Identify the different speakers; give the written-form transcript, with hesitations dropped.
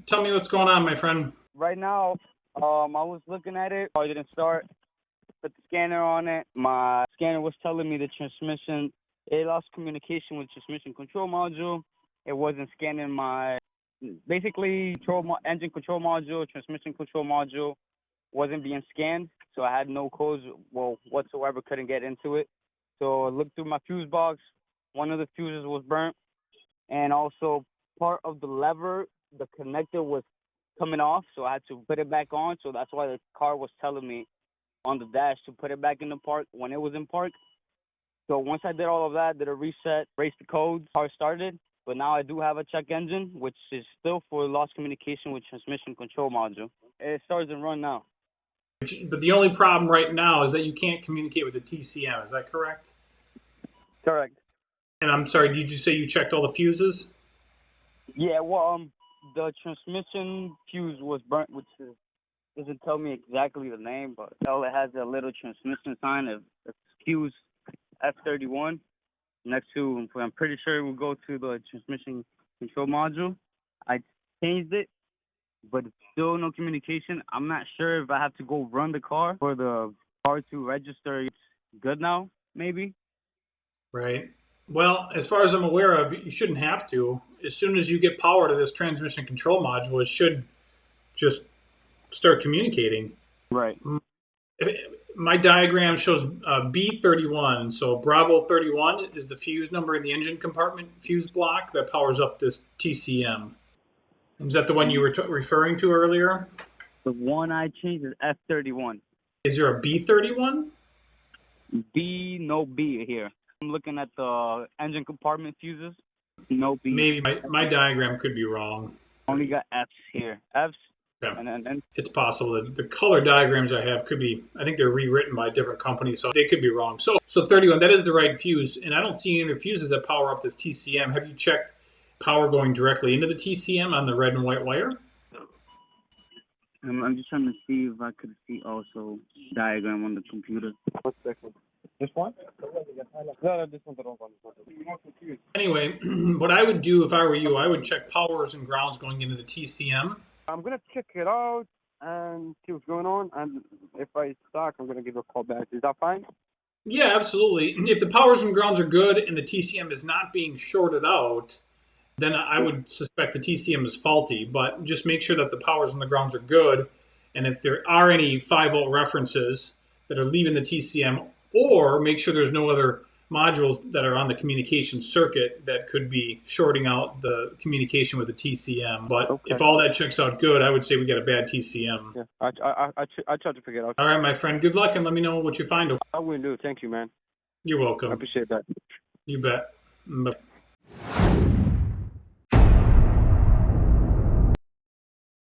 Speaker 1: Tell me what's going on, my friend.
Speaker 2: Right now, I was looking at it. I didn't start. Put the scanner on it. My scanner was telling me the transmission, it lost communication with transmission control module. It wasn't scanning my, basically, engine control module, transmission control module wasn't being scanned. So I had no codes, whatsoever, couldn't get into it. So I looked through my fuse box. One of the fuses was burnt. And also part of the lever, the connector was coming off. So I had to put it back on. So that's why the car was telling me on the dash to put it back in the park when it was in park. So once I did all of that, did a reset, raced the codes, car started. But now I do have a check engine, which is still for lost communication with transmission control module. It starts and run now.
Speaker 1: But the only problem right now is that you can't communicate with the TCM. Is that correct?
Speaker 2: Correct.
Speaker 1: And I'm sorry, did you say you checked all the fuses?
Speaker 2: Yeah, the transmission fuse was burnt, which doesn't tell me exactly the name, but it has a little transmission sign of fuse F31 next to, I'm pretty sure it will go to the transmission control module. I changed it, but it's still no communication. I'm not sure if I have to go run the car for the car to register. It's good now, maybe.
Speaker 1: Right. Well, as far as I'm aware of, you shouldn't have to. As soon as you get power to this transmission control module, it should just start communicating.
Speaker 2: Right.
Speaker 1: My diagram shows B31, so Bravo 31 is the fuse number in the engine compartment fuse block that powers up this TCM. Is that the one you were referring to earlier?
Speaker 2: The one I changed is F31.
Speaker 1: Is there a B31?
Speaker 2: No B here. I'm looking at the engine compartment fuses. No B.
Speaker 1: Maybe my diagram could be wrong.
Speaker 2: Only got F's here. F's.
Speaker 1: Yeah.
Speaker 2: And
Speaker 1: it's possible that the color diagrams I have could be, I think they're rewritten by a different company, so they could be wrong. So 31, that is the right fuse, and I don't see any other fuses that power up this TCM. Have you checked power going directly into the TCM on the red and white wire?
Speaker 2: I'm just trying to see if I could see also diagram on the computer. 1 second. This one? No, this one's the wrong one.
Speaker 1: Anyway, what I would do if I were you, I would check powers and grounds going into the TCM.
Speaker 3: I'm going to check it out and see what's going on. And if I suck, I'm going to give a call back. Is that fine?
Speaker 1: Yeah, absolutely. If the powers and grounds are good and the TCM is not being shorted out, then I would suspect the TCM is faulty. But just make sure that the powers and the grounds are good. And if there are any 5-volt references that are leaving the TCM, or make sure there's no other modules that are on the communication circuit that could be shorting out the communication with the TCM. But if all that checks out good, I would say we got a bad TCM.
Speaker 3: Yeah, I try to figure it out.
Speaker 1: All right, my friend. Good luck, and let me know what you find.
Speaker 3: I will do. Thank you, man.
Speaker 1: You're welcome.
Speaker 3: I appreciate that.
Speaker 1: You bet. Bye.